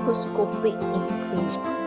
microscope include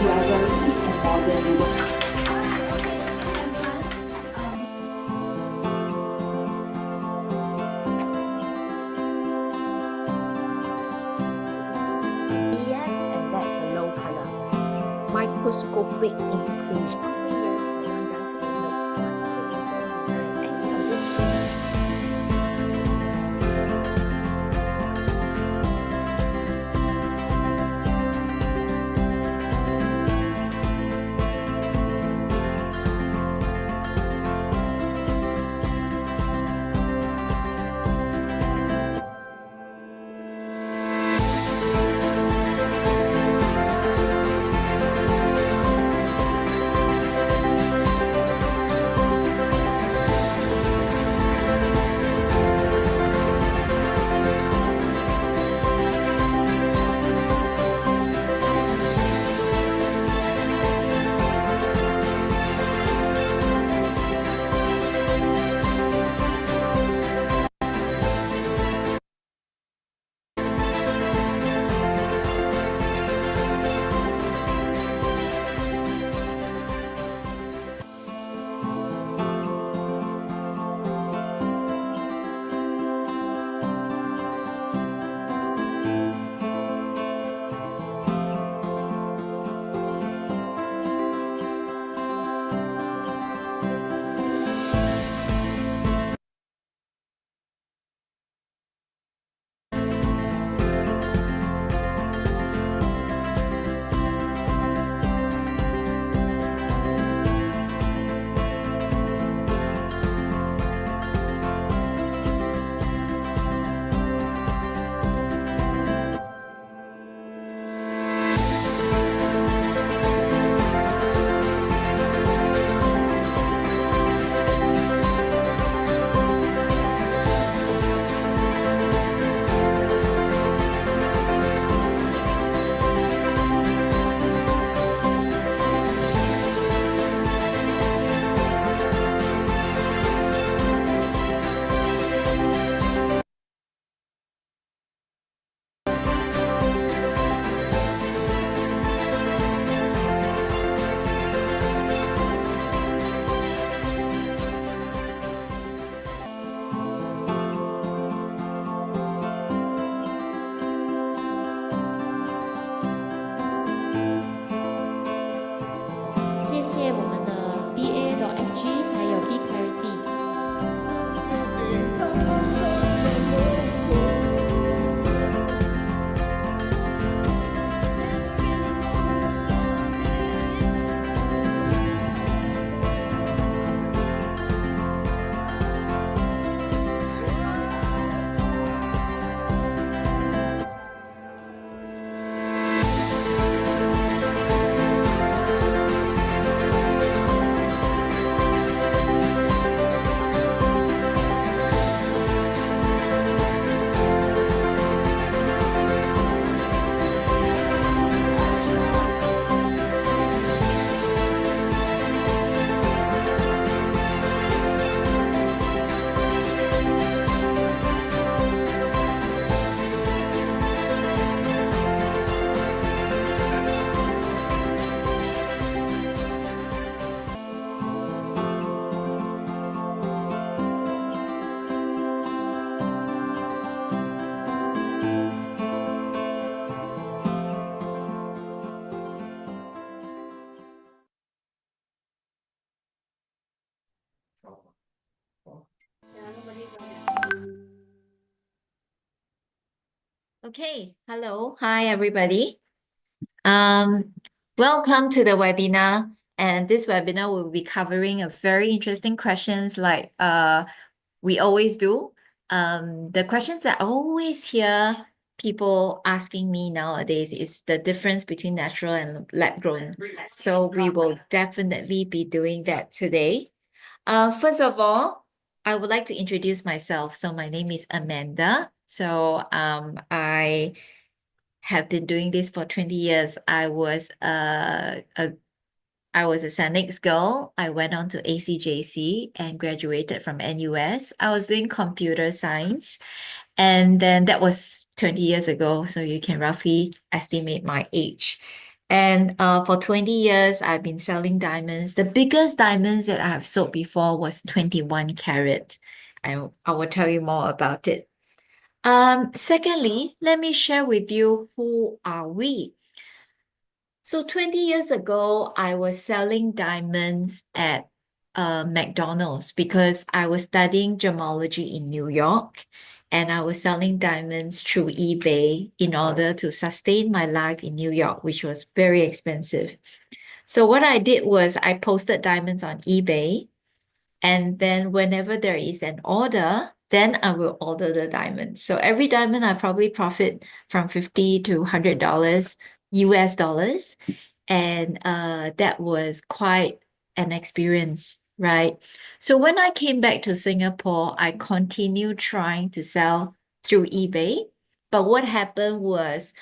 you are very hip and modern. You don't Yes, and that's a low color. Microscopic inclusion. BA.SG 还有 eClarity。Okay, hello, hi everybody. Welcome to the webinar. And this webinar will be covering a very interesting questions like we always do. The questions that I always hear people asking me nowadays is the difference between natural and lab grown. So we will definitely be doing that today. First of all, I would like to introduce myself. So my name is Amanda. So I have been doing this for 20 years. I was a Sanix girl. I went on to ACJC and graduated from NUS. I was doing computer science, and then that was 20 years ago. So you can roughly estimate my age. And for 20 years, I've been selling diamonds. The biggest diamonds that I have sold before was 21 carat. I will tell you more about it. Secondly, let me share with you who are we. So 20 years ago, I was selling diamonds at McDonald's because I was studying gemology in New York and I was selling diamonds through eBay in order to sustain my life in New York, which was very expensive. So what I did was I posted diamonds on eBay, and then whenever there is an order, then I will order the diamond. So every diamond I probably profit from $50 to $100 US dollars. And that was quite an experience, right? So when I came back to Singapore, I continued trying to sell through eBay. But what happened was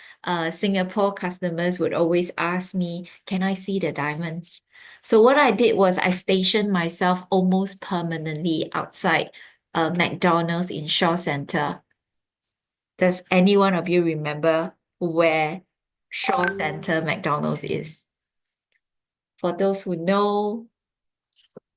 Singapore customers would always ask me, can I see the diamonds? So what I did was I stationed myself almost permanently outside McDonald's in Shaw Center. Does any one of you remember where Shaw Center McDonald's is? For those who know,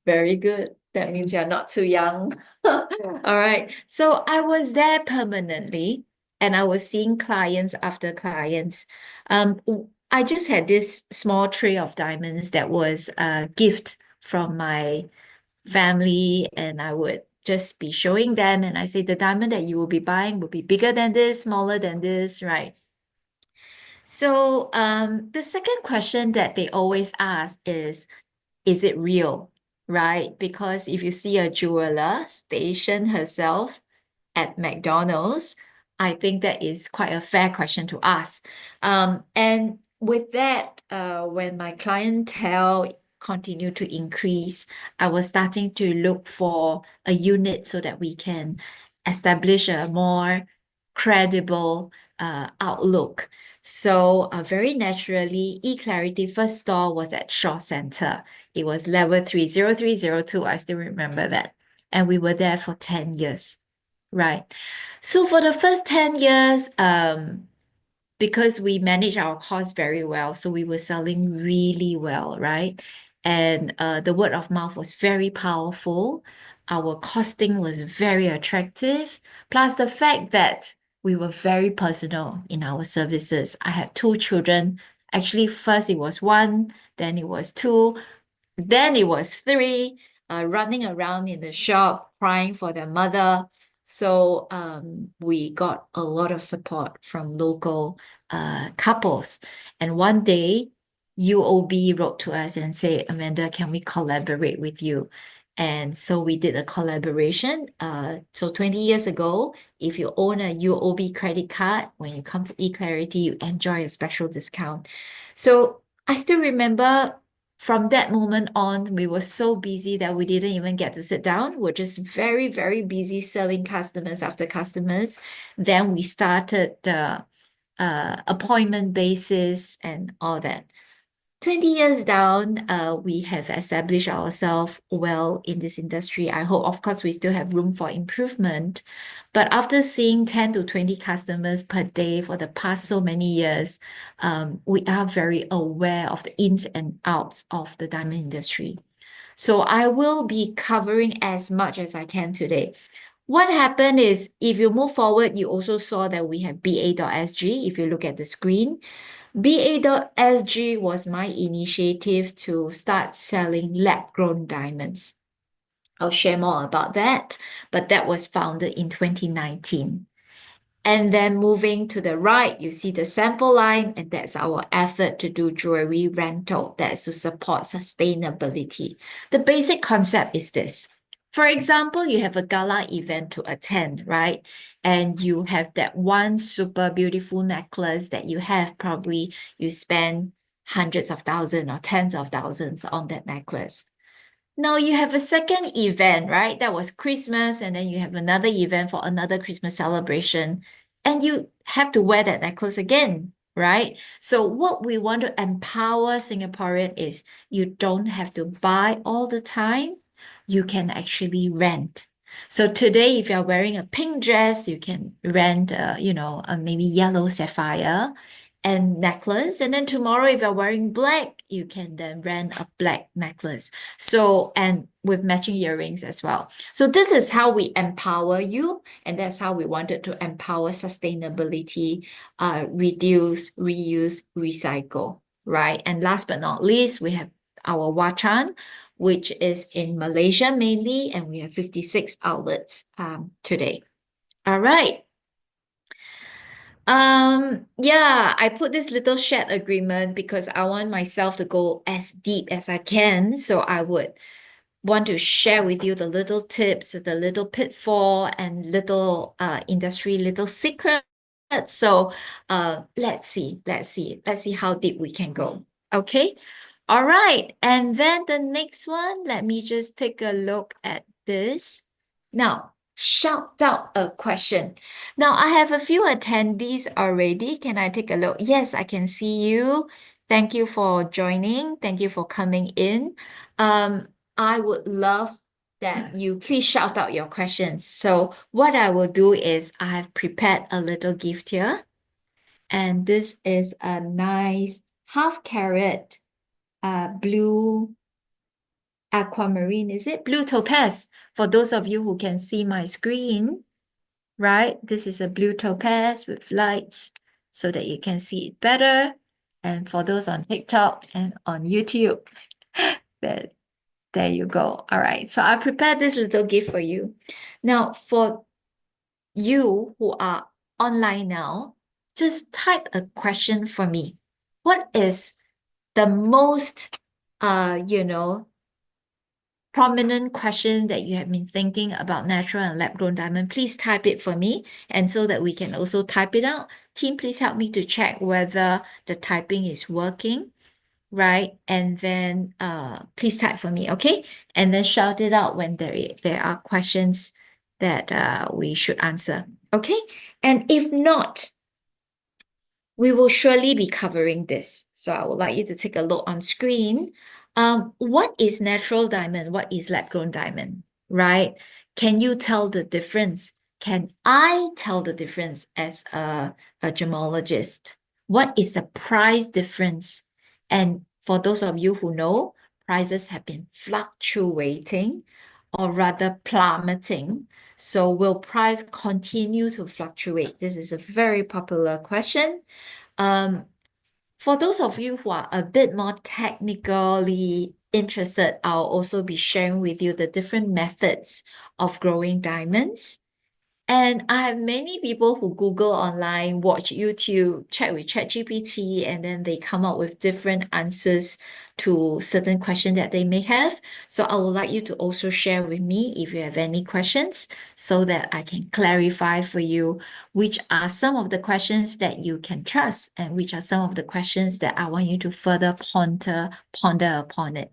very good. That means you're not too young. All right. So I was there permanently and I was seeing clients after clients. I just had this small tray of diamonds that was a gift from my family, and I would just be showing them. And I say, the diamond that you will be buying will be bigger than this, smaller than this, right? So the second question that they always ask is it real? Right? Because if you see a jeweler station herself at McDonald's, I think that is quite a fair question to ask. And with that, when my clientele continued to increase, I was starting to look for a unit so that we can establish a more credible outlook. So very naturally, eClarity first store was at Shaw Center. It was level 30302. I still remember that. And we were there for 10 years. Right. So for the first 10 years, because we managed our costs very well, so we were selling really well, right? And the word of mouth was very powerful. Our costing was very attractive, plus the fact that we were very personal in our services. I had two children. Actually, first it was one, then it was two, then it was three, running around in the shop crying for their mother. So we got a lot of support from local couples. And one day, UOB wrote to us and said, Amanda, can we collaborate with you? And so we did a collaboration. So 20 years ago, if you own a UOB credit card, when you come to eClarity, you enjoy a special discount. So I still remember from that moment on, we were so busy that we didn't even get to sit down. We're just very, very busy selling customers after customers. Then we started the appointment basis and all that. 20 years down, we have established ourselves well in this industry. I hope, of course, we still have room for improvement. But after seeing 10 to 20 customers per day for the past so many years, we are very aware of the ins and outs of the diamond industry. So I will be covering as much as I can today. What happened is, if you move forward, you also saw that we have BA.SG. If you look at the screen, BA.SG was my initiative to start selling lab-grown diamonds. I'll share more about that, but that was founded in 2019. And then moving to the right, you see the sample line, and that's our effort to do jewelry rental. That's to support sustainability. The basic concept is this. For example, you have a gala event to attend, right? And you have that one super beautiful necklace that you have. Probably you spend hundreds of thousands or tens of thousands on that necklace. Now you have a second event, right? That was Christmas, and then you have another event for another Christmas celebration, and you have to wear that necklace again, right? So what we want to empower Singaporean is you don't have to buy all the time. You can actually rent. So today, if you're wearing a pink dress, you can rent, maybe yellow sapphire. and necklace. And then tomorrow, if you're wearing black, you can then rent a black necklace. So, and with matching earrings as well. So this is how we empower you. And that's how we wanted to empower sustainability, reduce, reuse, recycle, right? And last but not least, we have our Wacan, which is in Malaysia mainly, and we have 56 outlets today. All right. Yeah, I put this little shared agreement because I want myself to go as deep as I can. So I would want to share with you the little tips, the little pitfall, and little industry little secrets. So let's see how deep we can go. Okay. All right. And then the next one, let me just take a look at this. Now, shout out a question. Now, I have a few attendees already. Can I take a look? Yes, I can see you. Thank you for joining. Thank you for coming in. I would love that you please shout out your questions. So what I will do is I have prepared a little gift here. And this is a nice half carat blue aquamarine, is it? Blue topaz. For those of you who can see my screen, right? This is a blue topaz with lights so that you can see it better. And for those on TikTok and on YouTube, there you go. All right. So I prepared this little gift for you. Now, for you who are online now, just type a question for me. What is the most, prominent question that you have been thinking about natural and lab-grown diamond? Please type it for me, and so that we can also type it out. Team, please help me to check whether the typing is working, right? And then please type for me, okay? And then shout it out when there are questions that we should answer, okay? And if not, we will surely be covering this. So I would like you to take a look on screen. What is natural diamond? What is lab-grown diamond, right? Can you tell the difference? Can I tell the difference as a gemologist? What is the price difference? And for those of you who know, prices have been fluctuating or rather plummeting. So will price continue to fluctuate? This is a very popular question. For those of you who are a bit more technically interested, I'll also be sharing with you the different methods of growing diamonds. And I have many people who Google online, watch YouTube, check with ChatGPT, and then they come up with different answers to certain questions that they may have. So I would like you to also share with me if you have any questions so that I can clarify for you which are some of the questions that you can trust and which are some of the questions that I want you to further ponder upon it,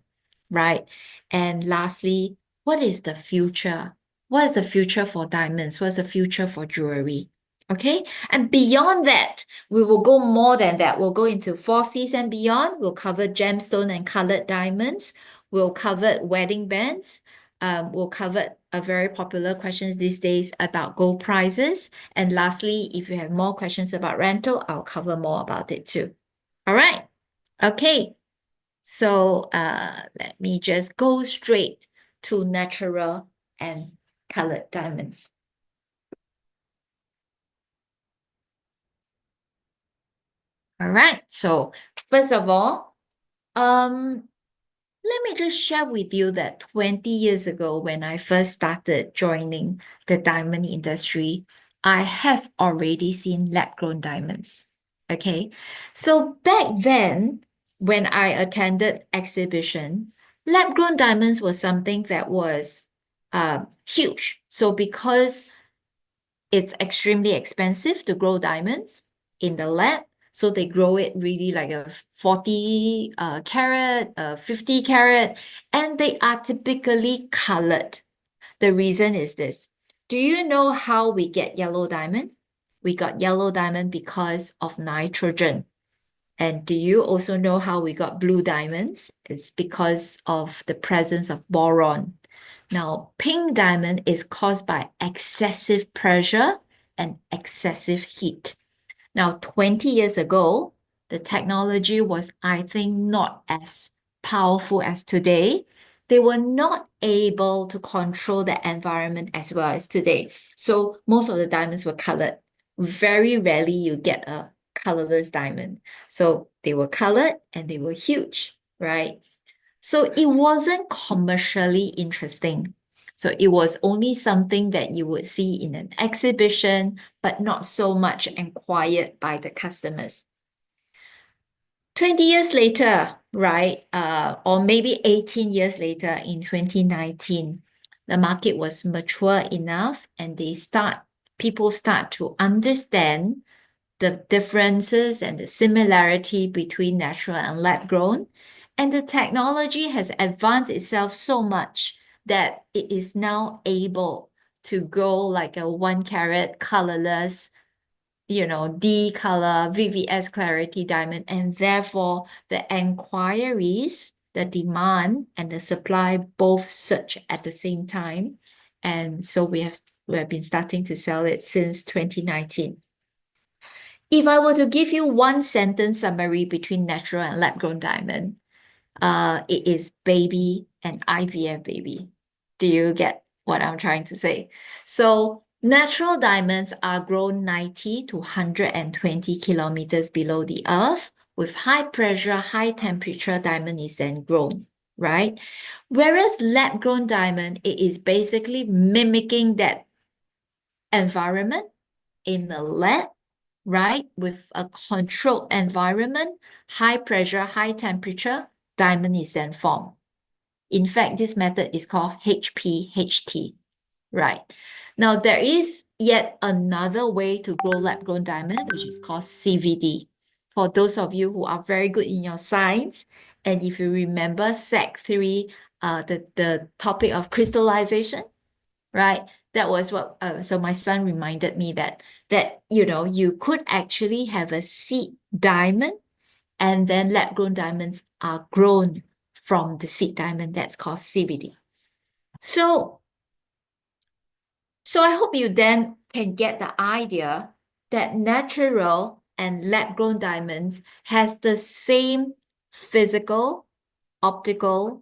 right? And lastly, what is the future? What is the future for diamonds? What's the future for jewelry? Okay. And beyond that, we will go more than that. We'll go into 4Cs and beyond. We'll cover gemstone and colored diamonds. We'll cover wedding bands. We'll cover a very popular questions these days about gold prices. And lastly, if you have more questions about rental, I'll cover more about it too. All right. Okay. So let me just go straight to natural and colored diamonds. All right, so first of all, let me just share with you that 20 years ago, when I first started joining the diamond industry, I have already seen lab-grown diamonds. Okay, so back then, when I attended exhibition, lab-grown diamonds was something that was huge. So because it's extremely expensive to grow diamonds in the lab. So they grow it really like a 40 carat, 50 carat, and they are typically colored. The reason is this. Do you know how we get yellow diamond? We got yellow diamond because of nitrogen. And do you also know how we got blue diamonds? It's because of the presence of boron. Now, pink diamond is caused by excessive pressure and excessive heat. Now, 20 years ago, the technology was, I think, not as powerful as today. They were not able to control the environment as well as today. So most of the diamonds were colored. Very rarely you get a colorless diamond. So they were colored and they were huge, right? So it wasn't commercially interesting. So it was only something that you would see in an exhibition, but not so much inquired by the customers. 20 years later, right, or maybe 18 years later in 2019, the market was mature enough and people start to understand the differences and the similarity between natural and lab grown. And the technology has advanced itself so much that it is now able to grow like a 1 carat colorless, D color, VVS clarity diamond, and therefore the enquiries, the demand and the supply both surge at the same time. And so we have been starting to sell it since 2019. If I were to give you one sentence summary between natural and lab-grown diamond, it is baby and IVF baby. Do you get what I'm trying to say? So natural diamonds are grown 90 to 120 kilometers below the earth. With high pressure, high temperature, diamond is then grown, right? Whereas lab-grown diamond, it is basically mimicking that environment in the lab, right? With a controlled environment, high pressure, high temperature, diamond is then formed. In fact, this method is called HPHT, right? Now, there is yet another way to grow lab-grown diamond, which is called CVD. For those of you who are very good in your science, and if you remember Sec 3, the topic of crystallization, right? That was what, so my son reminded me that you could actually have a seed diamond and then lab-grown diamonds are grown from the seed diamond. That's called CVD. So I hope you then can get the idea that natural and lab-grown diamonds has the same physical, optical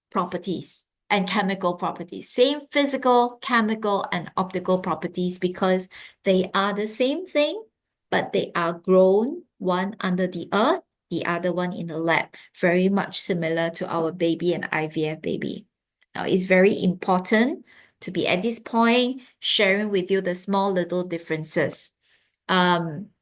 properties and chemical properties. Same physical, chemical, and optical properties because they are the same thing, but they are grown, one under the earth, the other one in the lab, very much similar to our baby and IVF baby. Now, it's very important to be at this point sharing with you the small little differences.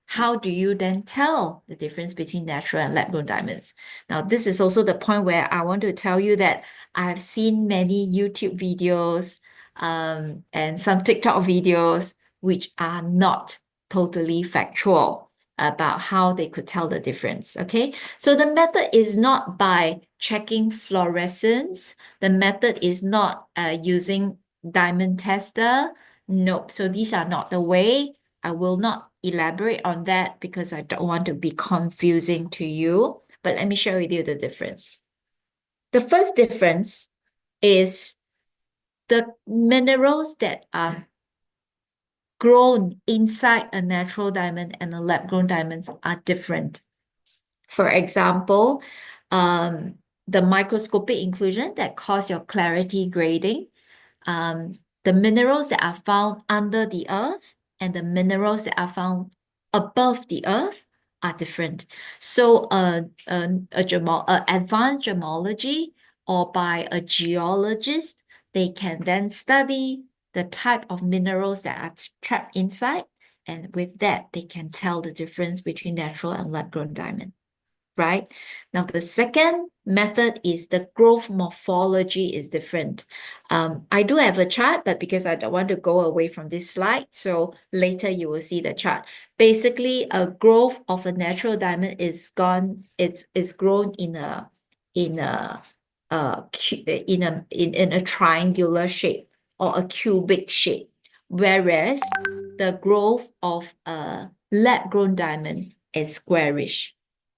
How do you then tell the difference between natural and lab-grown diamonds? Now, this is also the point where I want to tell you that I've seen many YouTube videos and some TikTok videos which are not totally factual about how they could tell the difference, okay? So the method is not by checking fluorescence. The method is not using diamond tester. Nope. So these are not the way. I will not elaborate on that because I don't want to be confusing to you. But let me share with you the difference. The first difference is the minerals that are grown inside a natural diamond and a lab-grown diamonds are different. For example, the microscopic inclusion that cause your clarity grading, the minerals that are found under the earth and the minerals that are found above the earth are different. So advanced gemology or by a geologist, they can then study the type of minerals that are trapped inside, and with that, they can tell the difference between natural and lab-grown diamond. Right? Now, the second method is the growth morphology is different. I do have a chart, but because I don't want to go away from this slide, so later you will see the chart. Basically, a growth of a natural diamond is grown in a triangular shape or a cubic shape, whereas the growth of a lab-grown diamond is squarish.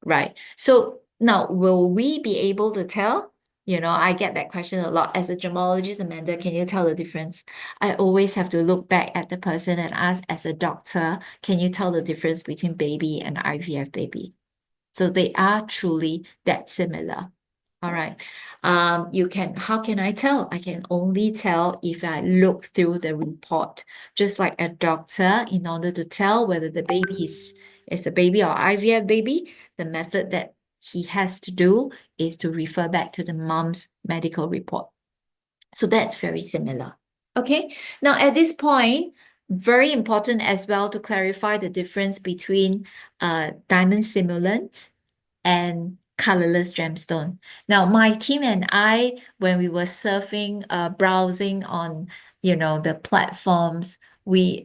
Right. So now, will we be able to tell? I get that question a lot. As a gemologist, Amanda, can you tell the difference? I always have to look back at the person and ask, as a doctor, can you tell the difference between baby and IVF baby? So they are truly that similar. All right. How can I tell? I can only tell if I look through the report, just like a doctor, in order to tell whether the baby is a baby or IVF baby, the method that he has to do is to refer back to the mom's medical report. So that's very similar. Okay. Now at this point, very important as well to clarify the difference between diamond simulant and colorless gemstone. Now, my team and I, when we were surfing, browsing on, the platforms, the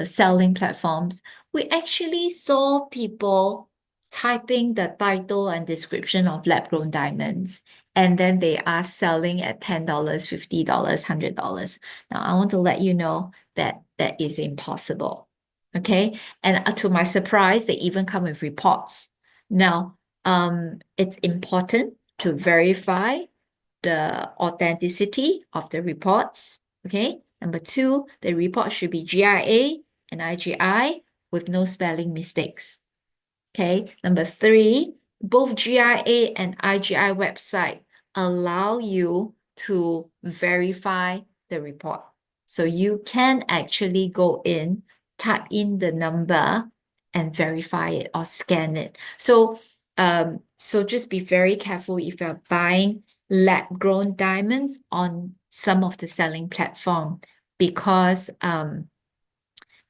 selling platforms, we actually saw people typing the title and description of lab-grown diamonds, and then they are selling at $10, $50, $100. Now, I want to let you know that that is impossible. Okay. And to my surprise, they even come with reports. Now, it's important to verify the authenticity of the reports. Okay. Number two, the report should be GIA and IGI with no spelling mistakes. Okay. Number three, both GIA and IGI website allow you to verify the report. So you can actually go in, type in the number and verify it or scan it. So just be very careful if you're buying lab-grown diamonds on some of the selling platform, because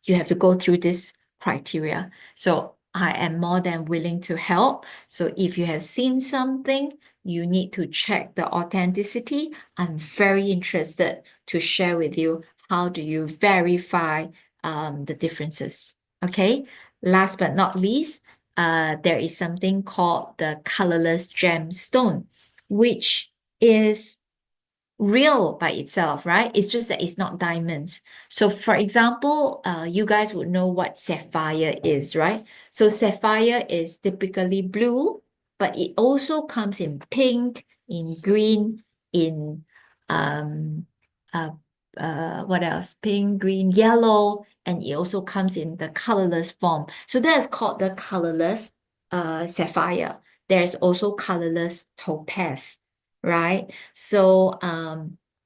you have to go through this criteria. So I am more than willing to help. So if you have seen something, you need to check the authenticity. I'm very interested to share with you how do you verify the differences. Okay. Last but not least, there is something called the colorless gemstone, which is real by itself, right? It's just that it's not diamonds. So for example, you guys would know what sapphire is, right? So sapphire is typically blue, but it also comes in pink, in green, in uh, what else? Pink, green, yellow, and it also comes in the colorless form. So that is called the colorless sapphire. There's also colorless topaz, right? So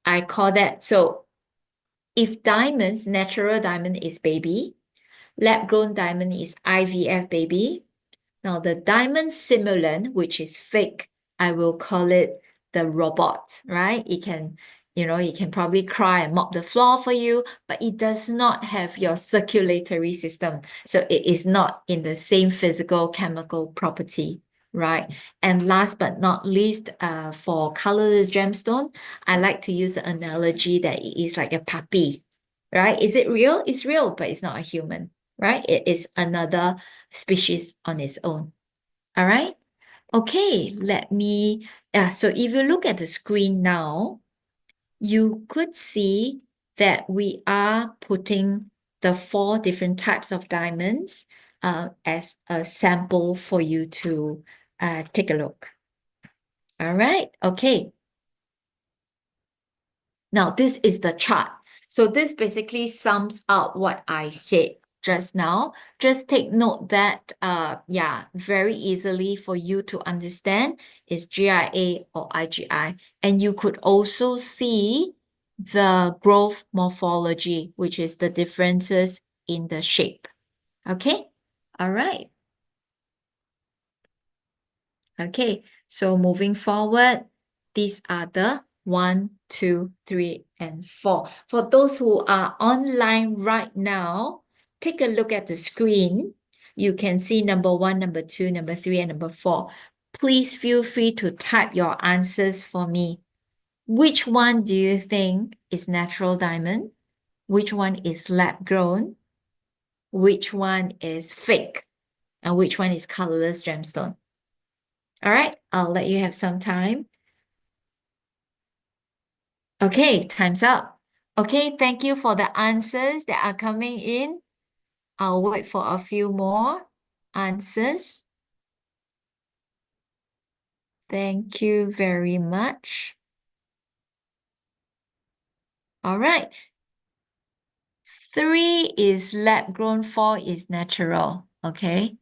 I call that, so if diamonds, natural diamond is baby, lab-grown diamond is IVF baby. Now the diamond simulant, which is fake, I will call it the robot, right? It can probably cry and mop the floor for you, but it does not have your circulatory system. So it is not in the same physical chemical property, right? And last but not least, for colorless gemstone, I like to use the analogy that it is like a puppy, right? Is it real? It's real, but it's not a human, right? It is another species on its own. All right. Okay, so if you look at the screen now, you could see that we are putting the 4 different types of diamonds as a sample for you to take a look. All right. Okay. Now, this is the chart. So this basically sums up what I said just now. Just take note that, very easily for you to understand is GIA or IGI. And you could also see the growth morphology, which is the differences in the shape. Okay? All right. Okay, so moving forward, these are the 1, 2, 3, and 4. For those who are online right now, take a look at the screen. You can see number 1, number 2, number 3, and number 4. Please feel free to type your answers for me. Which one do you think is natural diamond? Which one is lab grown? Which one is fake? And which one is colorless gemstone? All right, I'll let you have some time. Okay, time's up. Okay, thank you for the answers that are coming in. I'll wait for a few more answers. Thank you very much. All right. 3 is lab grown, 4 is natural. Okay.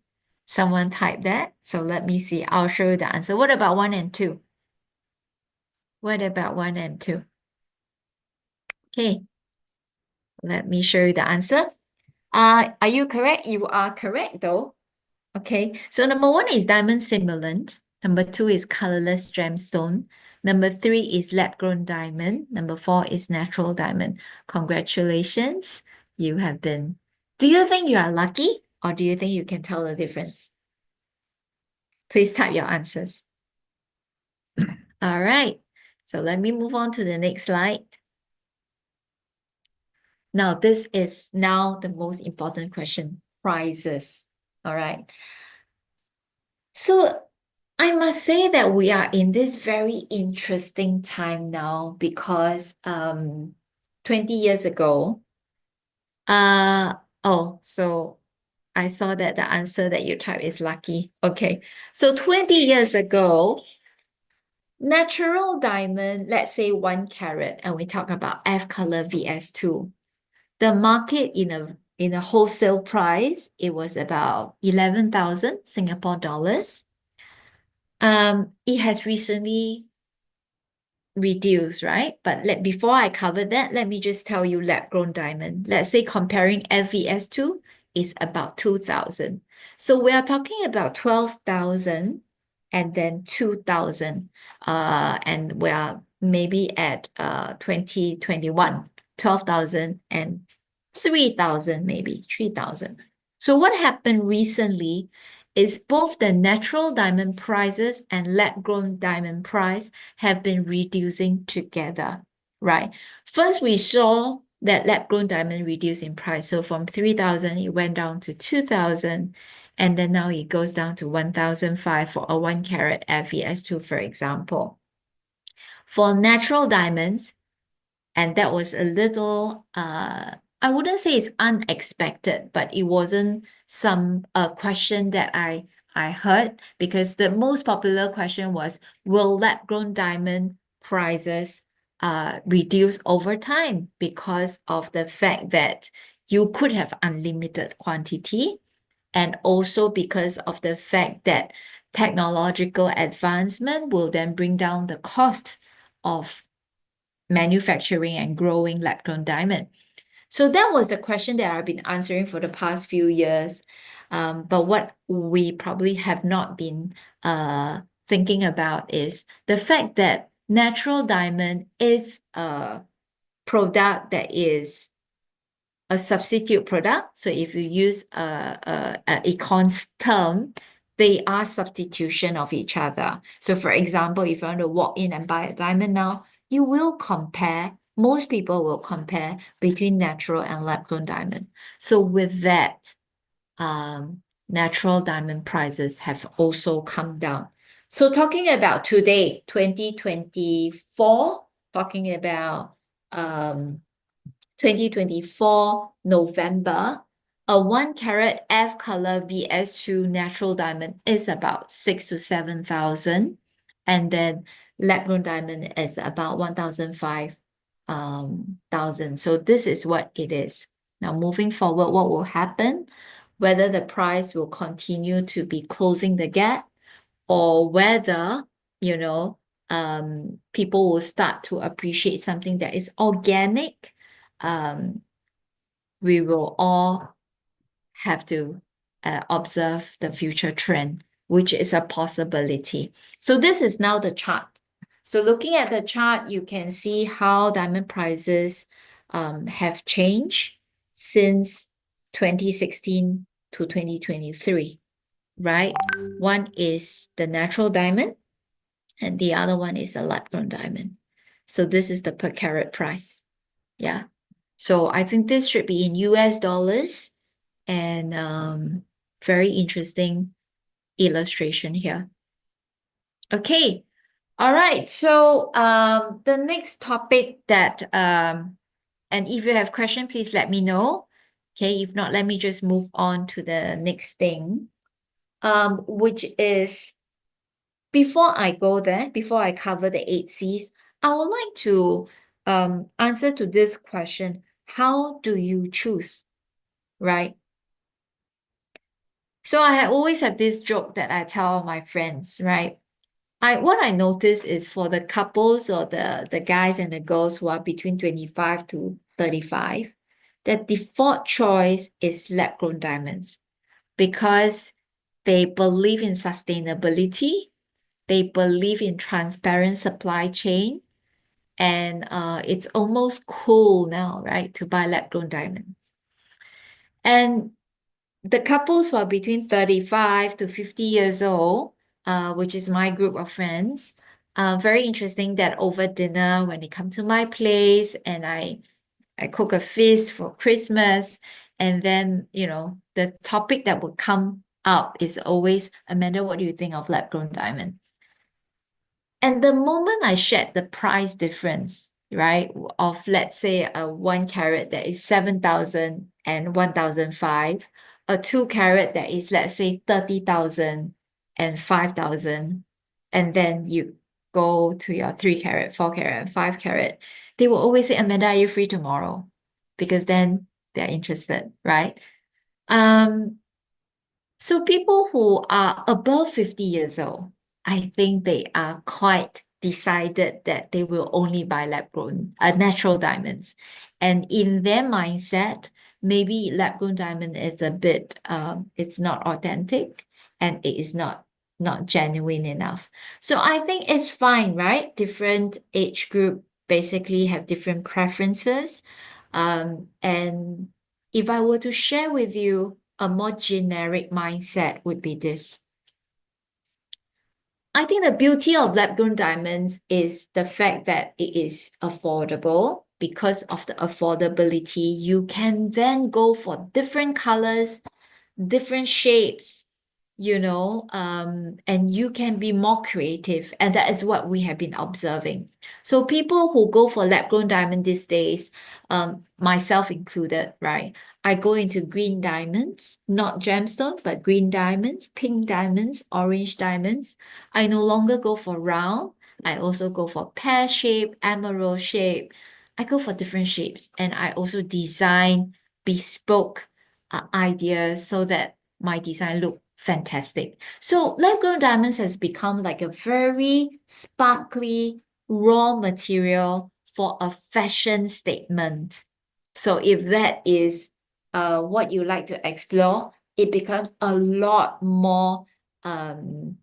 Someone typed that. So let me see. I'll show you the answer. What about 1 and 2? What about 1 and 2? Okay, let me show you the answer. Are you correct? You are correct though. Okay, so number 1 is diamond simulant. Number 2 is colorless gemstone. Number 3 is lab-grown diamond. Number 4 is natural diamond. Congratulations, you have been. Do you think you are lucky or do you think you can tell the difference? Please type your answers. All right, so let me move on to the next slide. Now, this is now the most important question, prices. All right. So I must say that we are in this very interesting time now because 20 years ago, so I saw that the answer that you type is lucky. Okay. So 20 years ago, natural diamond, let's say 1 carat, and we talk about F color VS2. The market in a wholesale price, it was about 11,000 Singapore dollars. It has recently reduced, right? But before I cover that, let me just tell you lab-grown diamond. Let's say comparing FVS2 is about 2,000. So we are talking about 12,000 and then 2,000. And we are maybe at 2021, 12,000 and 3,000, maybe 3,000. So what happened recently is both the natural diamond prices and lab-grown diamond price have been reducing together, right? First, we saw that lab-grown diamond reduce in price. So from 3,000, it went down to 2,000. And then now it goes down to 1,005 for a 1 carat FES2, for example. For natural diamonds, and that was a little, I wouldn't say it's unexpected, but it wasn't some question that I heard, because the most popular question was, will lab-grown diamond prices reduce over time because of the fact that you could have unlimited quantity, and also because of the fact that technological advancement will then bring down the cost of manufacturing and growing lab-grown diamond. So that was the question that I've been answering for the past few years. But what we probably have not been thinking about is the fact that natural diamond is a product that is a substitute product. So if you use a econs term, they are substitution of each other. So for example, if you want to walk in and buy a diamond now, you will compare, most people will compare between natural and lab-grown diamond. So with that, natural diamond prices have also come down. So talking about today, 2024, talking about 2024 November, a 1 carat F color VS2 natural diamond is about 6,000 to 7,000, and then lab-grown diamond is about 1,500. So this is what it is. Now moving forward, what will happen? Whether the price will continue to be closing the gap, or whether, people will start to appreciate something that is organic. We will all have to observe the future trend, which is a possibility. So this is now the chart. So looking at the chart, you can see how diamond prices have changed since 2016 to 2023, right? One is the natural diamond, and the other one is the lab-grown diamond. So this is the per carat price. Yeah. So I think this should be in US dollars, and very interesting illustration here. Okay. All right. So the next topic that and if you have question, please let me know. Okay, if not, let me just move on to the next thing. Which is, before I go there, before I cover the 8 C's, I would like to answer to this question. How do you choose, right? So I always have this joke that I tell my friends, right? What I notice is for the couples or the guys and the girls who are between 25 to 35, the default choice is lab-grown diamonds because they believe in sustainability, they believe in transparent supply chain, and it's almost cool now, right, to buy lab-grown diamonds. And the couples who are between 35 to 50 years old, which is my group of friends, very interesting that over dinner, when they come to my place and I cook a feast for Christmas, and then, the topic that would come up is always, Amanda, what do you think of lab-grown diamond? And the moment I shared the price difference, right, of let's say a 1 carat that is 7,000 and 1,005, a 2 carat that is let's say 30,000 and 5,000, and then you go to your 3 carat, 4 carat, and 5 carat, they will always say, Amanda, are you free tomorrow? Because then they're interested, right? So people who are above 50 years old, I think they are quite decided that they will only buy lab-grown, natural diamonds. And in their mindset, maybe lab-grown diamond is a bit, it's not authentic and it is not genuine enough. So I think it's fine, right? Different age group basically have different preferences. And if I were to share with you a more generic mindset would be this. I think the beauty of lab-grown diamonds is the fact that it is affordable. Because of the affordability, you can then go for different colors, different shapes, and you can be more creative. And that is what we have been observing. So people who go for lab-grown diamond these days, myself included, right? I go into green diamonds, not gemstone, but green diamonds, pink diamonds, orange diamonds. I no longer go for round. I also go for pear shape, emerald shape. I go for different shapes, and I also design bespoke ideas so that my design look fantastic. So lab-grown diamonds has become like a very sparkly raw material for a fashion statement. So if that is what you like to explore, it becomes a lot more um,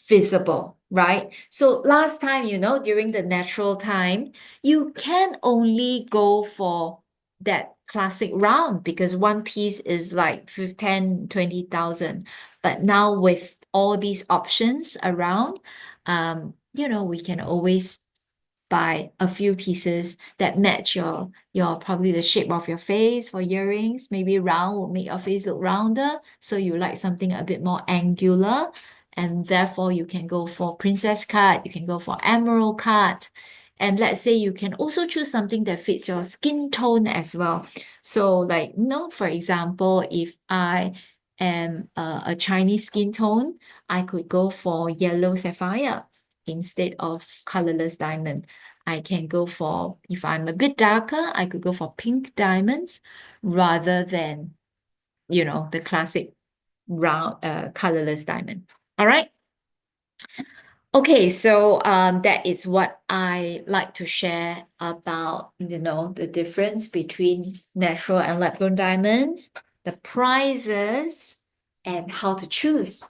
visible, right? So last time, during the natural time, you can only go for that classic round because one piece is like 10, 20,000. But now with all these options around, we can always buy a few pieces that match your probably the shape of your face for earrings. Maybe round will make your face look rounder. So you like something a bit more angular. And therefore you can go for princess cut, you can go for emerald cut. And let's say you can also choose something that fits your skin tone as well. So like, for example, if I am a Chinese skin tone, I could go for yellow sapphire instead of colorless diamond. I can go for, if I'm a bit darker, I could go for pink diamonds rather than, the classic round colorless diamond. All right. Okay, so that is what I like to share about, the difference between natural and lab-grown diamonds, the prices, and how to choose,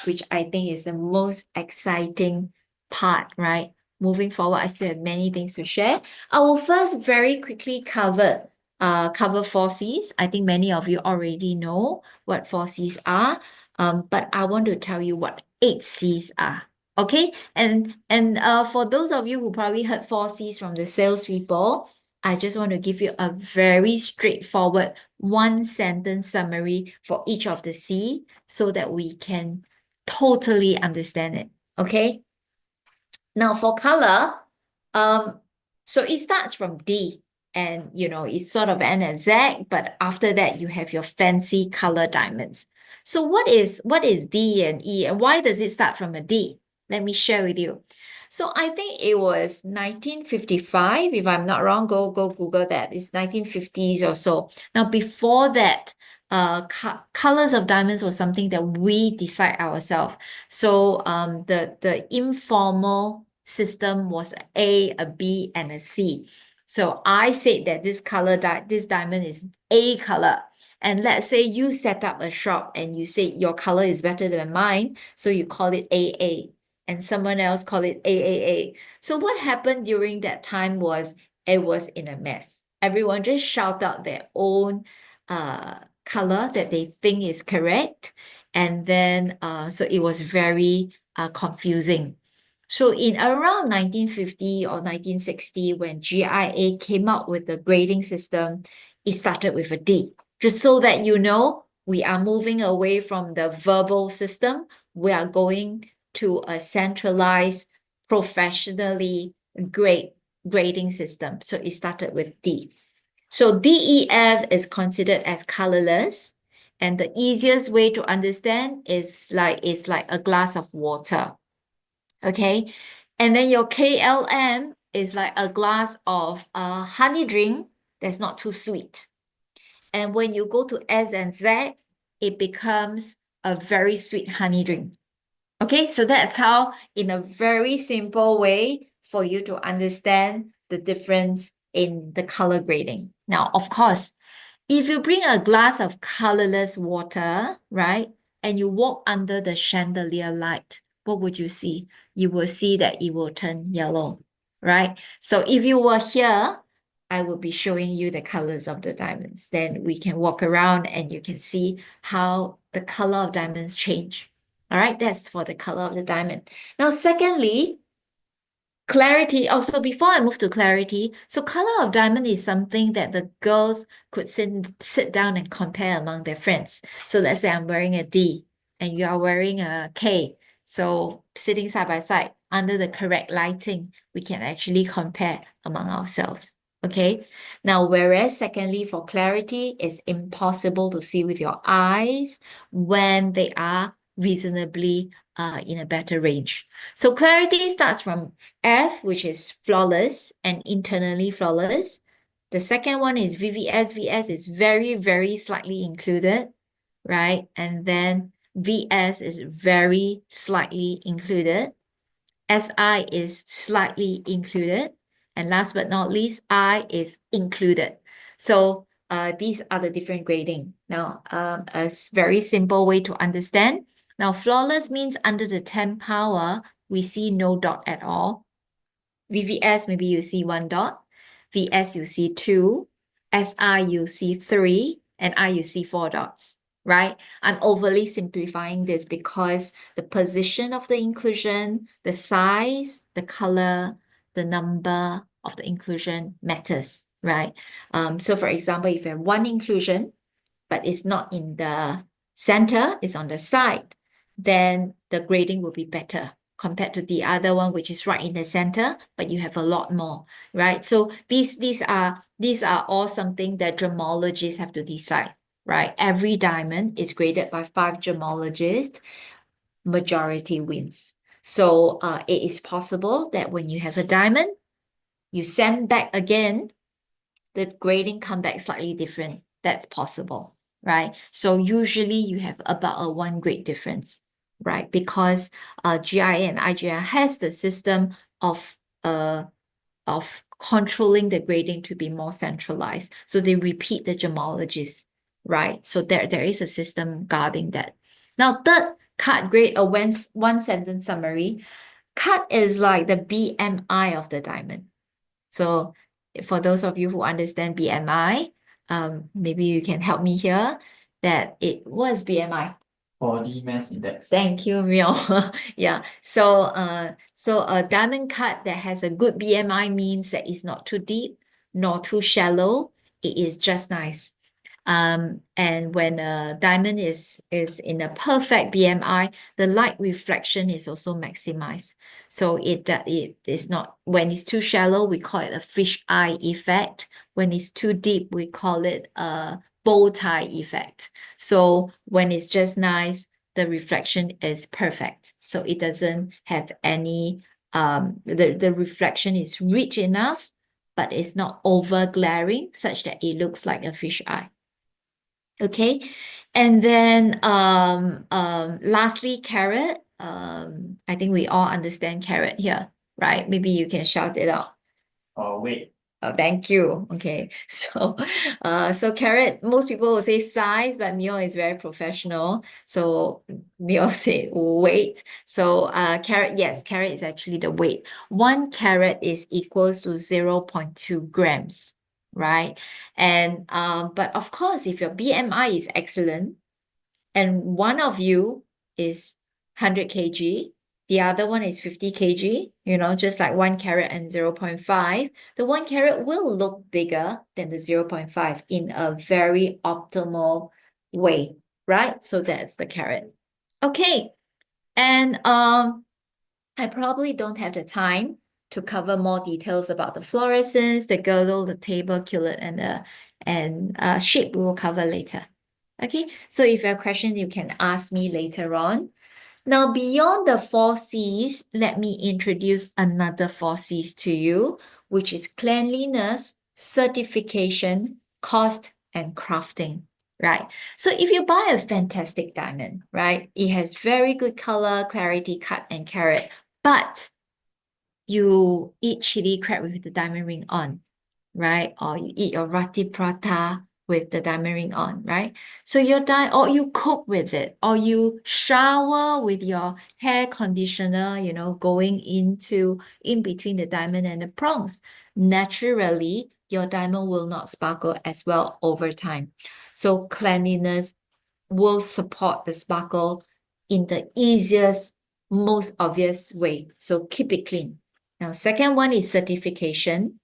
which I think is the most exciting part, right? Moving forward, I still have many things to share. I will first very quickly cover 4Cs. I think many of you already know what 4Cs are, but I want to tell you what 8Cs are. Okay, and for those of you who probably heard 4Cs from the salespeople, I just want to give you a very straightforward one-sentence summary for each of the C so that we can totally understand it. Okay. Now for color, so it starts from D, and it's sort of an exact, but after that you have your fancy color diamonds. So what is D and E, and why does it start from a D? Let me share with you. So I think it was 1955, if I'm not wrong, go Google that. It's 1950s or so. Now before that, colors of diamonds was something that we decide ourselves. So the informal system was a B, and a C. So I said that this this diamond is A color. And let's say you set up a shop and you say your color is better than mine, so you call it AA, and someone else call it AAA. So what happened during that time was it was in a mess. Everyone just shout out their own color that they think is correct. And then so it was very confusing. So in around 1950 or 1960, when GIA came out with the grading system, it started with a D. Just so that you know, we are moving away from the verbal system. We are going to a centralized, professionally grading system. So it started with D. So DEF is considered as colorless. And the easiest way to understand is it's like a glass of water. Okay. And then your KLM is like a glass of honey drink that's not too sweet. And when you go to S and Z, it becomes a very sweet honey drink. Okay, so that's how, in a very simple way, for you to understand the difference in the color grading. Now, of course, if you bring a glass of colorless water, right, and you walk under the chandelier light, what would you see? You will see that it will turn yellow, right? So if you were here, I will be showing you the colors of the diamonds. Then we can walk around and you can see how the color of diamonds change. All right, that's for the color of the diamond. Now, secondly, clarity. Also, before I move to clarity, so color of diamond is something that the girls could sit down and compare among their friends. So let's say I'm wearing a D and you are wearing a K. So sitting side by side under the correct lighting, we can actually compare among ourselves. Okay. Now, whereas secondly, for clarity, it's impossible to see with your eyes when they are reasonably in a better range. So clarity starts from F, which is flawless and internally flawless. The second one is VVS. VS is very, very slightly included, right? And then VS is very slightly included. SI is slightly included. And last but not least, I is included. So these are the different grading. Now, a very simple way to understand. Now, flawless means under the 10 power, we see no dot at all. VVS, maybe you see 1 dot. VS, you see 2. SI, you see 3. And I, you see 4 dots, right? I'm overly simplifying this because the position of the inclusion, the size, the color, the number of the inclusion matters, right? So for example, if you have one inclusion, but it's not in the center, it's on the side, then the grading will be better compared to the other one, which is right in the center, but you have a lot more, right? So these are all something that gemologists have to decide, right? Every diamond is graded by 5 gemologists, majority wins. So it is possible that when you have a diamond, you send back again, the grading come back slightly different. That's possible, right? So usually you have about a 1 grade difference, right? Because GIA and IGI has the system of controlling the grading to be more centralized. So they repeat the gemologists, right? So there is a system guarding that. Now, third, cut grade, a one sentence summary. Cut is like the BMI of the diamond. So for those of you who understand BMI, maybe you can help me here that it was BMI. Body mass index. Thank you, Mio. Yeah. So a diamond cut that has a good BMI means that it's not too deep nor too shallow. It is just nice. And when a diamond is in a perfect BMI, the light reflection is also maximized. So it is not, when it's too shallow, we call it a fish eye effect. When it's too deep, we call it a bow tie effect. So when it's just nice, the reflection is perfect. So it doesn't have any, the reflection is rich enough, but it's not over glaring such that it looks like a fish eye. Okay. And then lastly, carrot. I think we all understand carrot here, right? Maybe you can shout it out. Weight. Oh, thank you. Okay. So carrot, most people will say size, but Mio is very professional. So Mio say weight. So carrot, yes, carrot is actually the weight. 1 carrot is equals to 0.2 grams, right? And but of course, if your BMI is excellent and one of you is 100 kg, the other one is 50 kg, just like 1 carrot and 0.5, the 1 carrot will look bigger than the 0.5 in a very optimal way, right? So that's the carrot. Okay. And I probably don't have the time to cover more details about the fluorescence, the girdle, the tuberculate, and shape we will cover later. Okay, so if you have questions, you can ask me later on. Now, beyond the 4Cs, let me introduce another 4Cs to you, which is cleanliness, certification, cost, and crafting, right? So if you buy a fantastic diamond, right, it has very good color, clarity, cut, and carat, but you eat chili crab with the diamond ring on, right? Or you eat your roti prata with the diamond ring on, right? So or you cook with it, or you shower with your hair conditioner, going in between the diamond and the prongs. Naturally, your diamond will not sparkle as well over time. So cleanliness will support the sparkle in the easiest, most obvious way. So keep it clean. Now, second one is certification.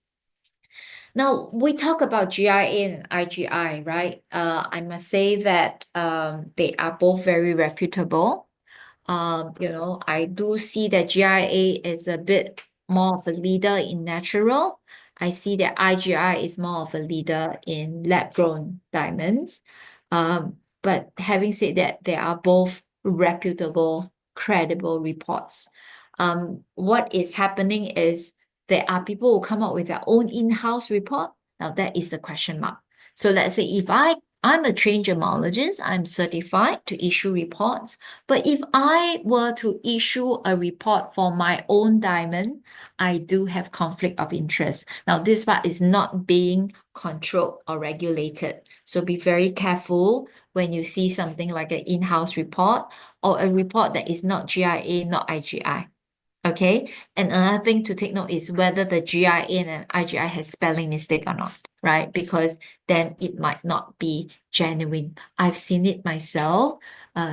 Now, we talk about GIA and IGI, right? I must say that they are both very reputable. I do see that GIA is a bit more of a leader in natural. I see that IGI is more of a leader in lab-grown diamonds. But having said that, they are both reputable, credible reports. What is happening is there are people who come up with their own in-house report. Now that is the question mark. So let's say if I'm a trained gemologist, I'm certified to issue reports. But if I were to issue a report for my own diamond, I do have conflict of interest. Now, this part is not being controlled or regulated. So be very careful when you see something like an in-house report or a report that is not GIA, not IGI. Okay, and another thing to take note is whether the GIA and IGI has spelling mistake or not, right? Because then it might not be genuine. I've seen it myself,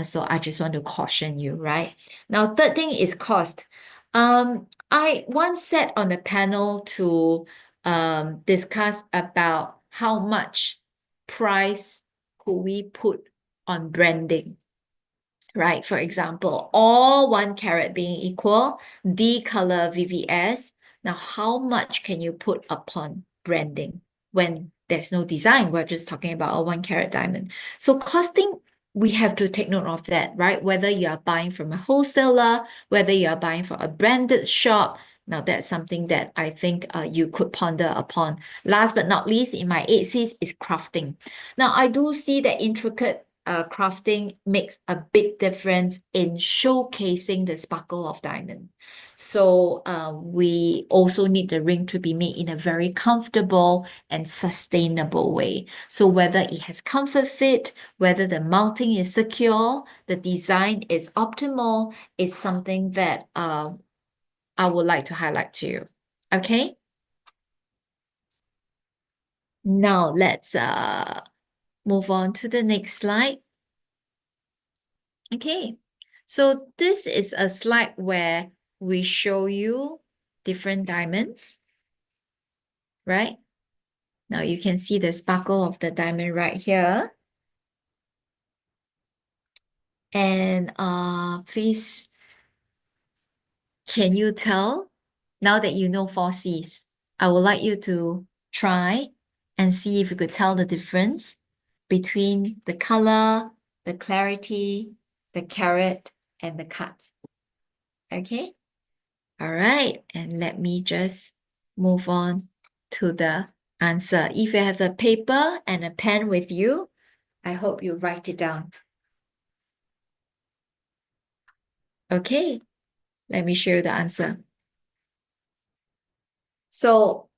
so I just want to caution you, right? Now, third thing is cost. I once sat on a panel to discuss about how much price could we put on branding. Right, for example, all 1 carat being equal, D color VVS. Now, how much can you put upon branding when there's no design? We're just talking about a 1 carat diamond. So costing, we have to take note of that, right? Whether you are buying from a wholesaler, whether you are buying from a branded shop. Now, that's something that I think you could ponder upon. Last but not least, in my 8Cs is crafting. Now, I do see that intricate crafting makes a big difference in showcasing the sparkle of diamond. So we also need the ring to be made in a very comfortable and sustainable way. So whether it has comfort fit, whether the mounting is secure, the design is optimal, is something that I would like to highlight to you. Okay. Now let's move on to the next slide. Okay, so this is a slide where we show you different diamonds, right? Now you can see the sparkle of the diamond right here. And please, can you tell? Now that you know 4Cs, I would like you to try and see if you could tell the difference between the color, the clarity, the carat, and the cut. Okay? All right, and let me just move on to the answer. If you have a paper and a pen with you, I hope you write it down. Okay, let me show you the answer. So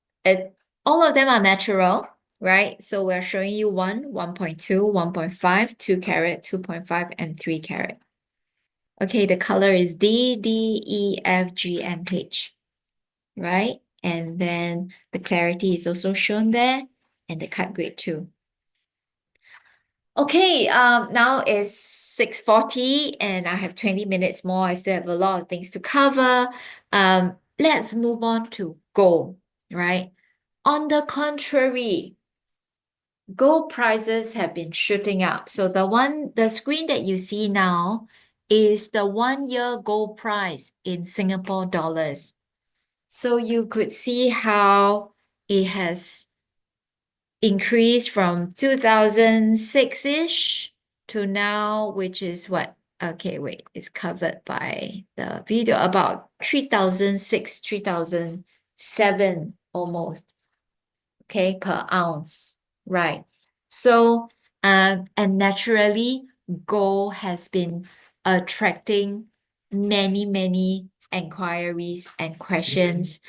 all of them are natural, right? So we're showing you 1, 1.2, 1.5, 2 carat, 2.5, and 3 carat. Okay, the color is D, D, E, F, G, and H, right? And then the clarity is also shown there, and the cut grade too. Okay, now it's 6:40 and I have 20 minutes more. I still have a lot of things to cover. Let's move on to gold, right? On the contrary, gold prices have been shooting up. So the screen that you see now is the 1-year gold price in Singapore dollars. So you could see how it has increased from 2006-ish to now, which is what? Okay, wait, it's covered by the video, about 3006, 3007 almost, okay, per ounce, right? So, and naturally, gold has been attracting many, many inquiries and questions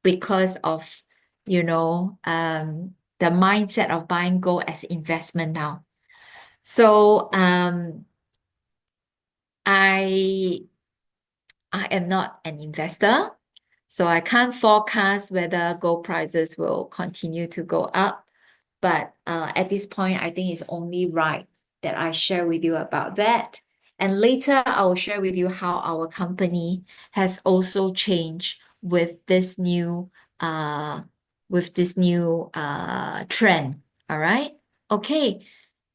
because of, the mindset of buying gold as investment now. So, I am not an investor, so I can't forecast whether gold prices will continue to go up. But at this point, I think it's only right that I share with you about that. And later, I will share with you how our company has also changed with this new trend. All right. Okay.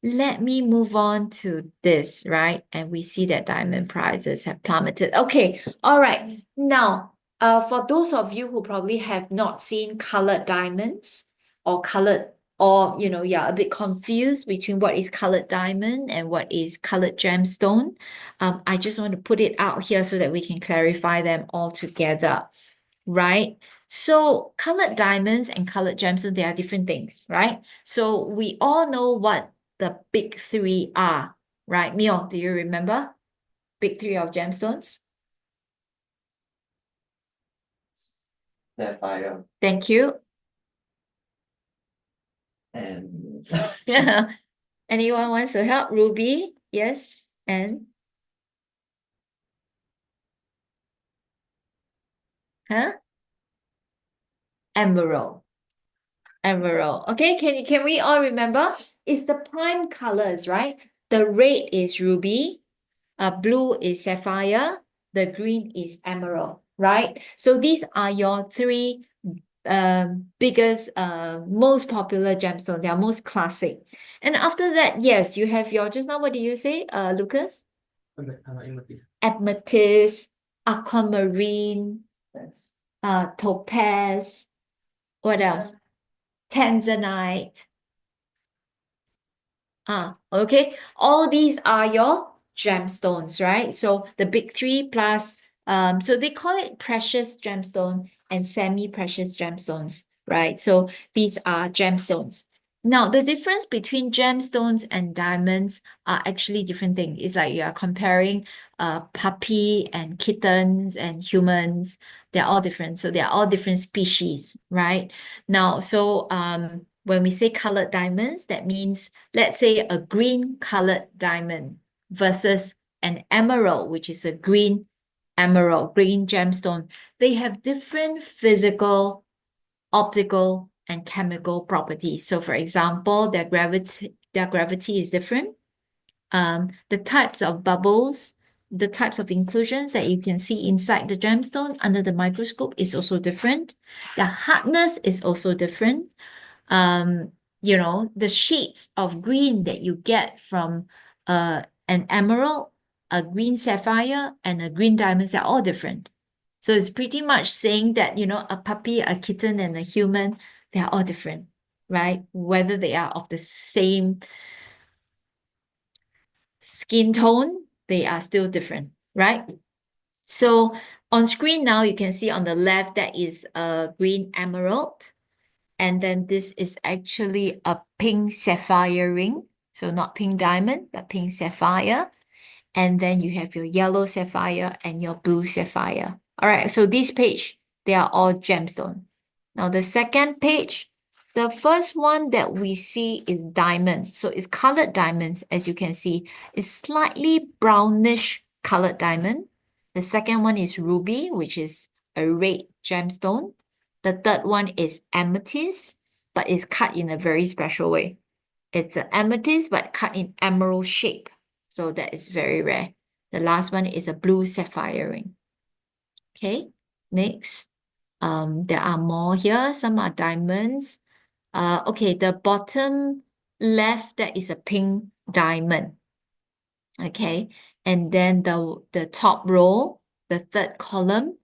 Let me move on to this, right? And we see that diamond prices have plummeted. Okay. All right. Now, for those of you who probably have not seen colored diamonds or you're a bit confused between what is colored diamond and what is colored gemstone, I just want to put it out here so that we can clarify them all together, right? So colored diamonds and colored gemstones, they are different things, right? So we all know what the big three are, right? Mio, do you remember? Big three of gemstones? Sapphire Thank you. and Yeah. Anyone wants to help? Ruby? Yes. And? Huh? Emerald. Emerald. Okay, can we all remember? It's the prime colors, right? The red is ruby, blue is sapphire, the green is emerald, right? So these are your three biggest, most popular gemstones. They are most classic. And after that, yes, you have your, just now, what did you say, Lucas? Amethyst, aquamarine, that's topaz, what else? Tanzanite. Okay. All these are your gemstones, right? So the big three plus, so they call it precious gemstone and semi-precious gemstones, right? So these are gemstones. Now, the difference between gemstones and diamonds are actually different things. It's like you are comparing puppy and kittens and humans. They're all different. So they're all different species, right? Now, so when we say colored diamonds, that means, let's say, a green colored diamond versus an emerald, which is a green emerald, green gemstone. They have different physical, optical, and chemical properties. So for example, their gravity is different. The types of bubbles, the types of inclusions that you can see inside the gemstone under the microscope is also different. The hardness is also different. The shades of green that you get from an emerald, a green sapphire, and a green diamond, they're all different. So it's pretty much saying that, a puppy, a kitten, and a human, they're all different, right? Whether they are of the same skin tone, they are still different, right? So on screen now, you can see on the left, that is a green emerald. And then this is actually a pink sapphire ring. So not pink diamond, but pink sapphire. And then you have your yellow sapphire and your blue sapphire. All right, so this page, they are all gemstone. Now the second page, the first one that we see is diamond. So it's colored diamonds, as you can see. It's slightly brownish colored diamond. The second one is ruby, which is a red gemstone. The third one is amethyst, but it's cut in a very special way. It's an amethyst, but cut in emerald shape. So that is very rare. The last one is a blue sapphire ring. Okay, next. There are more here. Some are diamonds. Okay, the bottom left, that is a pink diamond. Okay, and then the top row, the third column,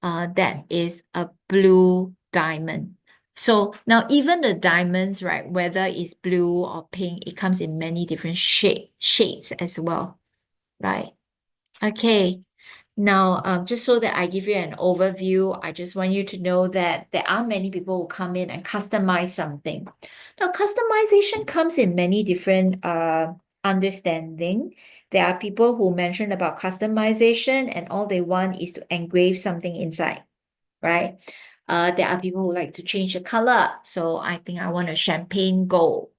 that is a blue diamond. So now even the diamonds, right, whether it's blue or pink, it comes in many different shades as well, right? Okay. Now, just so that I give you an overview, I just want you to know that there are many people who come in and customize something. Now, customization comes in many different understanding. There are people who mention about customization and all they want is to engrave something inside, right? There are people who like to change the color. So I think I want a champagne gold.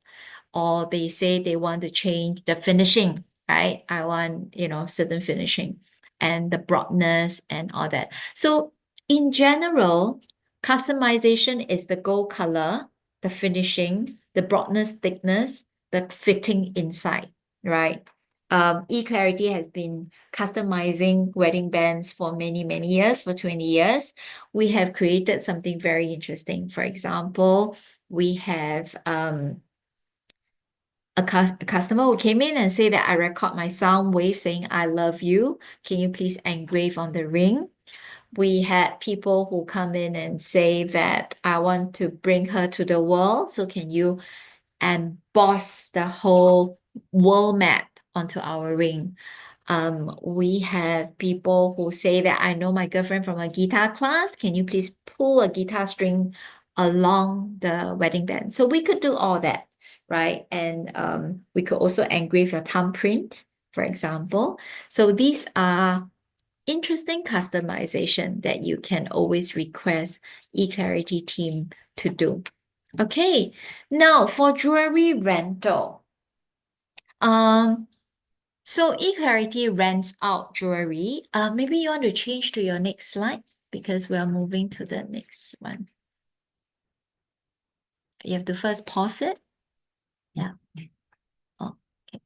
Or they say they want to change the finishing, right? I want, certain finishing and the broadness and all that. So in general, customization is the gold color, the finishing, the broadness, thickness, the fitting inside, right? eClarity has been customizing wedding bands for many, many years, for 20 years. We have created something very interesting. For example, we have a customer who came in and say that I record my sound wave saying I love you. Can you please engrave on the ring? We had people who come in and say that I want to bring her to the world. So can you emboss the whole world map onto our ring? We have people who say that I know my girlfriend from a guitar class. Can you please pull a guitar string along the wedding band? So we could do all that, right? And we could also engrave your thumbprint, for example. So these are interesting customization that you can always request eClarity team to do. Okay, now for jewelry rental. So eClarity rents out jewelry. Maybe you want to change to your next slide because we are moving to the next one. You have to first pause it. Yeah. Oh, okay.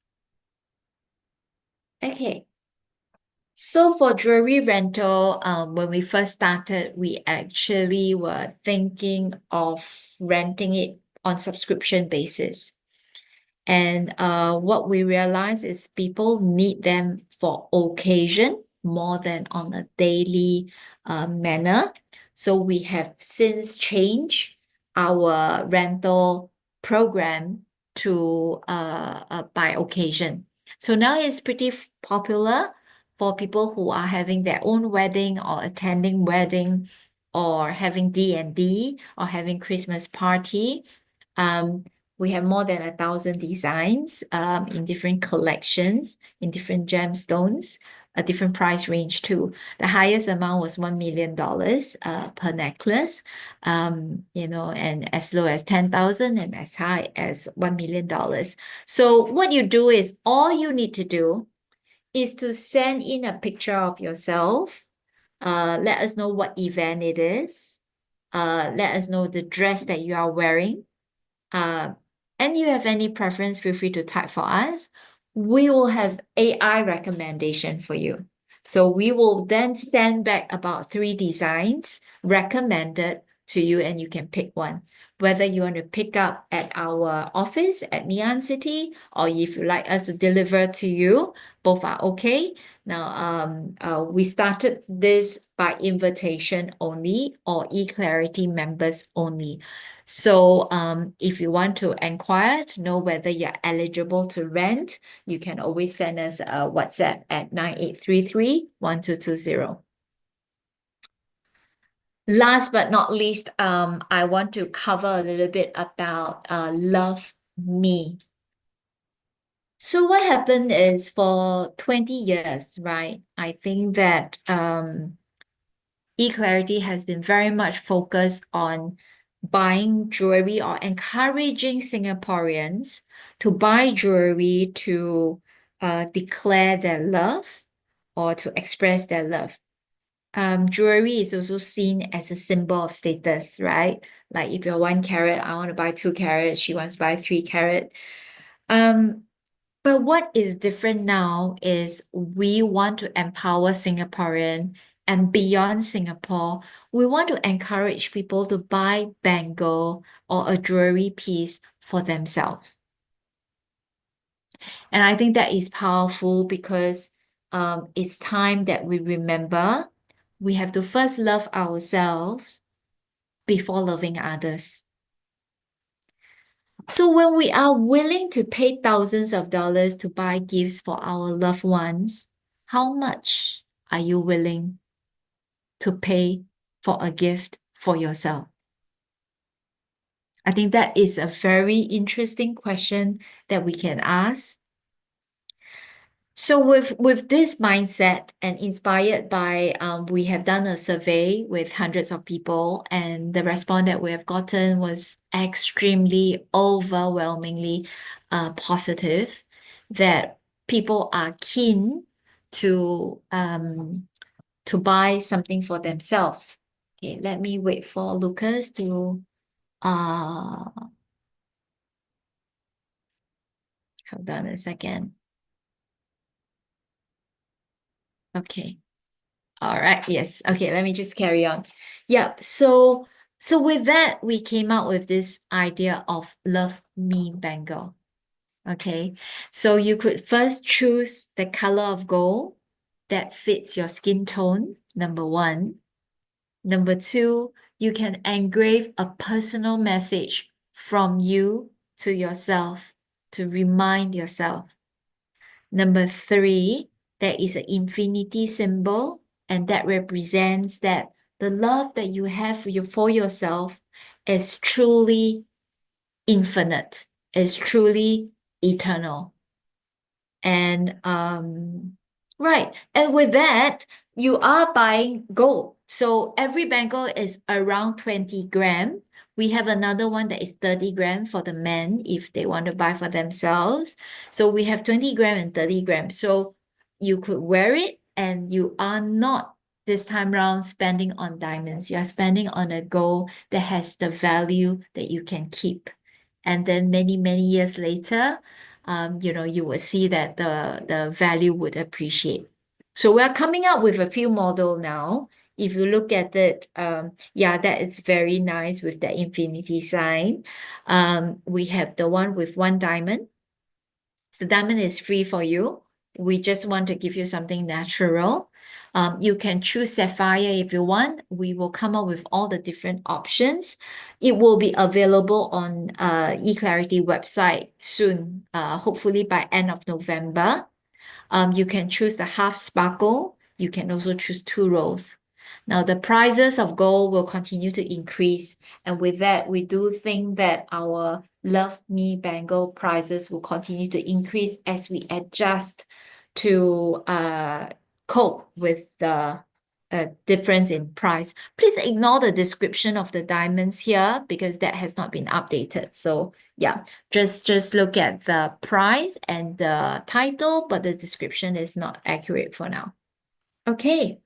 Okay. So for jewelry rental, when we first started, we actually were thinking of renting it on subscription basis. And what we realized is people need them for occasion more than on a daily manner. So we have since changed our rental program to by occasion. So now it's pretty popular for people who are having their own wedding or attending wedding or having D&D or having Christmas party. We have more than 1,000 designs in different collections, in different gemstones, a different price range too. The highest amount was $1 million per necklace, and as low as 10,000 and as high as $1 million. So what you do is all you need to do is to send in a picture of yourself. Let us know what event it is. Let us know the dress that you are wearing. And you have any preference, feel free to type for us. We will have AI recommendation for you. So we will then send back about 3 designs recommended to you and you can pick one. Whether you want to pick up at our office at Neon City or if you like us to deliver to you, both are okay. Now, we started this by invitation only or eClarity members only. So if you want to inquire to know whether you're eligible to rent, you can always send us a WhatsApp at 9833-1220. Last but not least, I want to cover a little bit about Love Me. So what happened is for 20 years, right? I think that eClarity has been very much focused on buying jewelry or encouraging Singaporeans to buy jewelry to declare their love or to express their love. Jewelry is also seen as a symbol of status, right? Like if you're 1 carat, I want to buy 2 carats, she wants to buy 3 carat. But what is different now is we want to empower Singaporean and beyond Singapore, we want to encourage people to buy bangle or a jewelry piece for themselves. And I think that is powerful because it's time that we remember we have to first love ourselves before loving others. So when we are willing to pay thousands of dollars to buy gifts for our loved ones, how much are you willing to pay for a gift for yourself? I think that is a very interesting question that we can ask. So with this mindset and inspired by we have done a survey with hundreds of people, and the response that we have gotten was extremely overwhelmingly positive, that people are keen to buy something for themselves. Okay, let me wait for Lucas to hold on a second. Okay. All right. Yes. Okay. Let me just carry on. Yep. So with that, we came out with this idea of Love Me Bangle. Okay. So you could first choose the color of gold that fits your skin tone, number one. Number two, you can engrave a personal message from you to yourself to remind yourself. Number three, there is an infinity symbol, and that represents that the love that you have for yourself is truly infinite, is truly eternal. And right. And with that, you are buying gold. So every bangle is around 20 gram. We have another one that is 30 gram for the men if they want to buy for themselves. So we have 20 gram and 30 gram. So you could wear it and you are not this time round spending on diamonds. You are spending on a gold that has the value that you can keep. And then many, many years later, you will see that the value would appreciate. So we're coming up with a few model now. If you look at it, yeah, that is very nice with the infinity sign. We have the one with 1 diamond. The diamond is free for you. We just want to give you something natural. You can choose sapphire if you want. We will come up with all the different options. It will be available on eClarity website soon, hopefully by end of November. You can choose the half sparkle. You can also choose 2 rolls. Now, the prices of gold will continue to increase. And with that, we do think that our Love Me bangle prices will continue to increase as we adjust to cope with the difference in price. Please ignore the description of the diamonds here because that has not been updated. So yeah, just look at the price and the title, but the description is not accurate for now. Okay.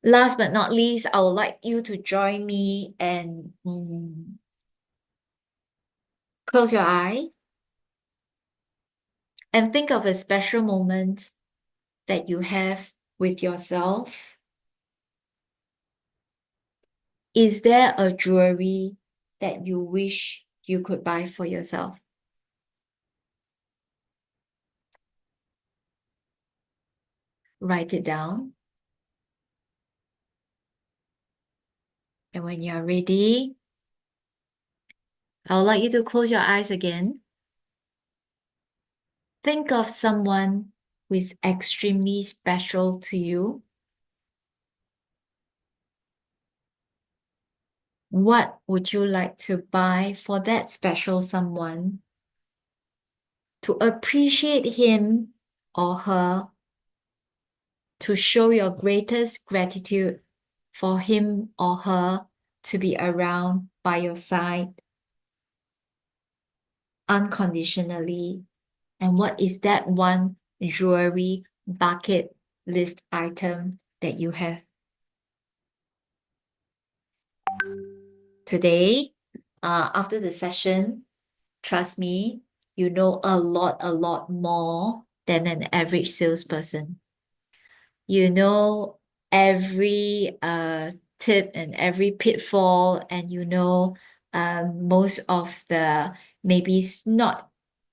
Last but not least, I would like you to join me and close your eyes and think of a special moment that you have with yourself. Is there a jewelry that you wish you could buy for yourself? Write it down. And when you're ready, I would like you to close your eyes again. Think of someone who is extremely special to you. What would you like to buy for that special someone? to appreciate him or her, to show your greatest gratitude for him or her to be around by your side unconditionally. And what is that one jewelry bucket list item that you have? Today, after the session, trust me, you know a lot more than an average salesperson. You know every tip and every pitfall, and you know most of the maybe not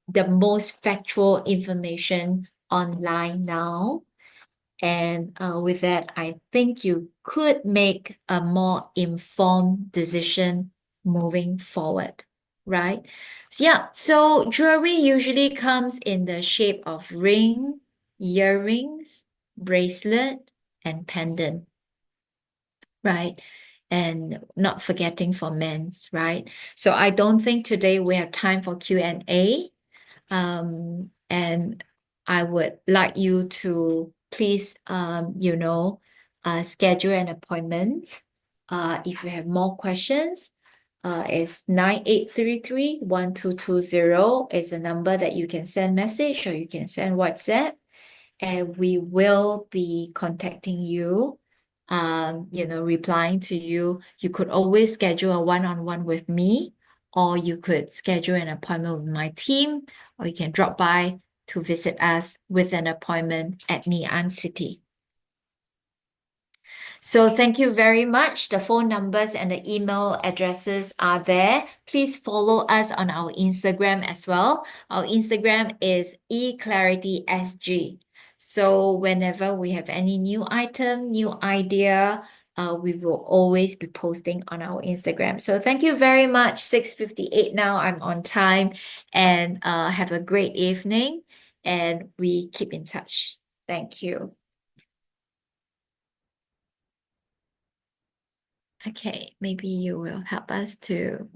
the most factual information online now. And with that, I think you could make a more informed decision moving forward, right? Yeah, so jewelry usually comes in the shape of ring, earrings, bracelet, and pendant, right? And not forgetting for men's, right? So I don't think today we have time for Q&A. And I would like you to please, schedule an appointment. If you have more questions, it's 9833-1220 is a number that you can send message or you can send WhatsApp, and we will be contacting you, replying to you. You could always schedule a one-on-one with me, or you could schedule an appointment with my team, or you can drop by to visit us with an appointment at Nghi An City. So thank you very much. The phone numbers and the email addresses are there. Please follow us on our Instagram as well. Our Instagram is eClaritySG. So whenever we have any new item, new idea, we will always be posting on our Instagram. So thank you very much. 6:58 now. I'm on time, and have a great evening, and we keep in touch. Thank you. Okay, maybe you will help us to